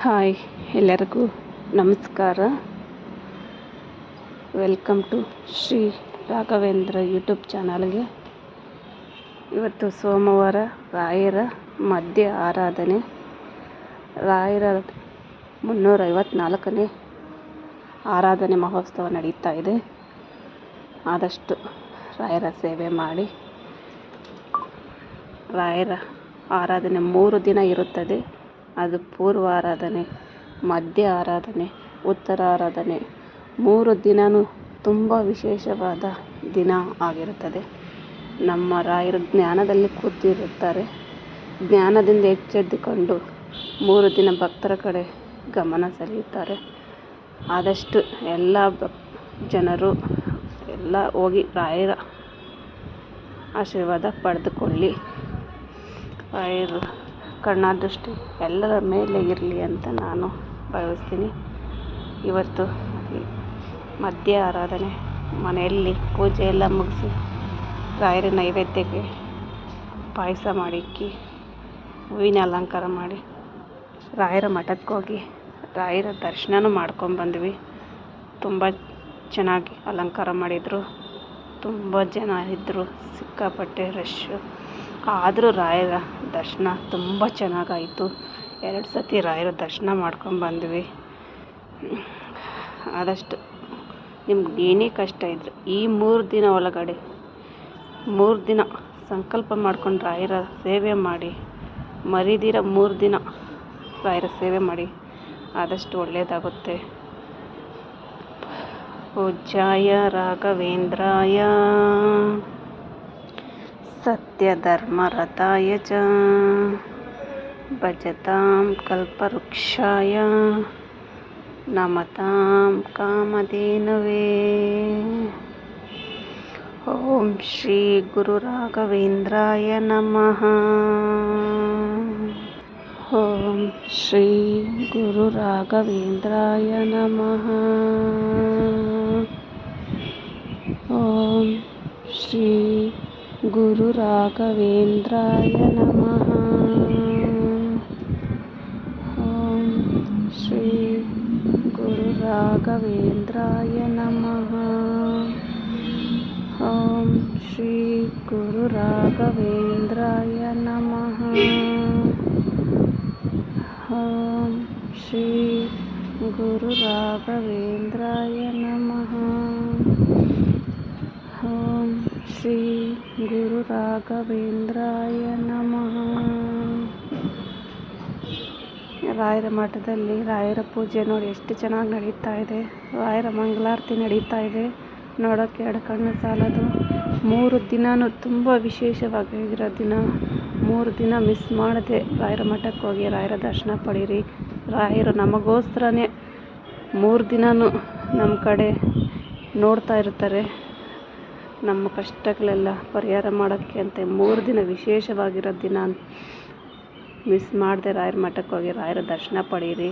Hi, ಎಲ್ಲರಿಗೂ ನಮಸ್ಕಾರ. Welcome to Shri Raghavendra YouTube ಚಾನಲ್ಗೆ. ಇವತ್ತು ಸೋಮವಾರ, ರಾಯರ ಮಧ್ಯ ಆರಾಧನೆ. ರಾಯರ 354ನೇ ಆರಾಧನೆ ಮಹೋತ್ಸವ ನಡೀತಾ ಇದೆ. ಆದಷ್ಟು ರಾಯರ ಸೇವೆ ಮಾಡಿ. ರಾಯರ ಆರಾಧನೆ 3 ದಿನ ಇರುತ್ತದೆ. ಅದು ಪೂರ್ವ ಆರಾಧನೆ, ಮಧ್ಯ ಆರಾಧನೆ, ಉತ್ತರ ಆರಾಧನೆ. 3 ದಿನವೂ ತುಂಬ ವಿಶೇಷವಾದ ದಿನ ಆಗಿರುತ್ತದೆ. ನಮ್ಮ ರಾಯರು ಜ್ಞಾನದಲ್ಲಿ ಕೂತಿರುತ್ತಾರೆ. ಜ್ಞಾನದಿಂದ ಎಚ್ಚೆತ್ತುಕೊಂಡು 3 ದಿನ ಭಕ್ತರ ಕಡೆ ಗಮನ ಸೆಳೆಯುತ್ತಾರೆ. ಆದಷ್ಟು ಎಲ್ಲ ಜನರು ಎಲ್ಲ ಹೋಗಿ ರಾಯರ ಆಶೀರ್ವಾದ ಪಡೆದುಕೊಳ್ಳಿ. ರಾಯರು ಕಣ್ಣಾದೃಷ್ಟಿ ಎಲ್ಲರ ಮೇಲೆ ಇರಲಿ ಅಂತ ನಾನು ಭಾವಿಸ್ತೀನಿ. ಇವತ್ತು ಮಧ್ಯ ಆರಾಧನೆ ಮನೆಯಲ್ಲಿ ಪೂಜೆ ಎಲ್ಲ ಮುಗಿಸಿ ರಾಯರ ನೈವೇದ್ಯಕ್ಕೆ ಪಾಯಸ ಮಾಡಿಕ್ಕಿ ಹೂವಿನ ಅಲಂಕಾರ ಮಾಡಿ ರಾಯರ ಮಠಕ್ಕೆ ಹೋಗಿ ರಾಯರ ದರ್ಶನನೂ ಮಾಡ್ಕೊಂಡ್ಬಂದ್ವಿ. ತುಂಬ ಚೆನ್ನಾಗಿ ಅಲಂಕಾರ ಮಾಡಿದರು. ತುಂಬ ಜನ ಇದ್ದರು, ಸಿಕ್ಕಾಪಟ್ಟೆ ರಶ್ಶು. ಆದರೂ ರಾಯರ ದರ್ಶನ ತುಂಬ ಚೆನ್ನಾಗಾಯಿತು. 2 ಸತಿ ರಾಯರ ದರ್ಶನ ಮಾಡ್ಕೊಂಡ್ಬಂದ್ವಿ. ಆದಷ್ಟು ನಿಮ್ಗೆ ಏನೇ ಕಷ್ಟ ಇದ್ದರೂ ಈ 3 ದಿನ ಒಳಗಡೆ 3 ದಿನ ಸಂಕಲ್ಪ ಮಾಡ್ಕೊಂಡು ರಾಯರ ಸೇವೆ ಮಾಡಿ, ಮರಿದಿರ 3 ದಿನ ರಾಯರ ಸೇವೆ ಮಾಡಿ. ಆದಷ್ಟು ಒಳ್ಳೆಯದಾಗುತ್ತೆ. ಪೂಜ್ಯಾಯ ರಾಘವೇಂದ್ರಾಯ ಸತ್ಯಧರ್ಮರತಾಯ ಚ ಭಜತಾಂ ಕಲ್ಪವೃಕ್ಷಾಯ ನಮತಾಂ ಕಾಮಧೇನವೇ. ಓಂ ಶ್ರೀ ಗುರು ರಾಘವೇಂದ್ರಾಯ ನಮಃ. ಓಂ ಶ್ರೀ ಗುರು ರಾಘವೇಂದ್ರಾಯ ನಮಃ. ಓಂ ಶ್ರೀ ಗುರು ರಾಘವೇಂದ್ರಾಯ ನಮಃ. ಓಂ ಶ್ರೀ ಗುರು ರಾಘವೇಂದ್ರಾಯ ನಮಃ. ಓಂ ಶ್ರೀ ಗುರು ರಾಘವೇಂದ್ರಾಯ ನಮಃ. ಓಂ ಶ್ರೀ ಗುರು ರಾಘವೇಂದ್ರಾಯ ನಮಃ. ಓಂ ಶ್ರೀ ಗುರು ರಾಘವೇಂದ್ರಾಯ ನಮಃ. ರಾಯರ ಮಠದಲ್ಲಿ ರಾಯರ ಪೂಜೆ ನೋಡಿ ಎಷ್ಟು ಚೆನ್ನಾಗಿ ನಡೀತಾ ಇದೆ. ರಾಯರ ಮಂಗಳಾರತಿ ನಡೀತಾ ಇದೆ. ನೋಡೋಕ್ಕೆ 2 ಕಣ್ಣು ಸಾಲದು. 3 ದಿನವೂ ತುಂಬ ವಿಶೇಷವಾಗಿರೋ ದಿನ. 3 ದಿನ ಮಿಸ್ ಮಾಡದೆ ರಾಯರ ಮಠಕ್ಕೆ ಹೋಗಿ ರಾಯರ ದರ್ಶನ ಪಡೀರಿ. ರಾಯರು ನಮಗೋಸ್ಕರನೇ 3 ದಿನವೂ ನಮ್ಮ ಕಡೆ ನೋಡ್ತಾ ಇರ್ತಾರೆ. ನಮ್ಮ ಕಷ್ಟಗಳೆಲ್ಲ ಪರಿಹಾರ ಮಾಡೋಕ್ಕೆ ಅಂತ 3 ದಿನ ವಿಶೇಷವಾಗಿರೋ ದಿನ ಮಿಸ್ ಮಾಡದೆ ರಾಯರ ಮಠಕ್ಕೆ ಹೋಗಿ ರಾಯರ ದರ್ಶನ ಪಡೀರಿ.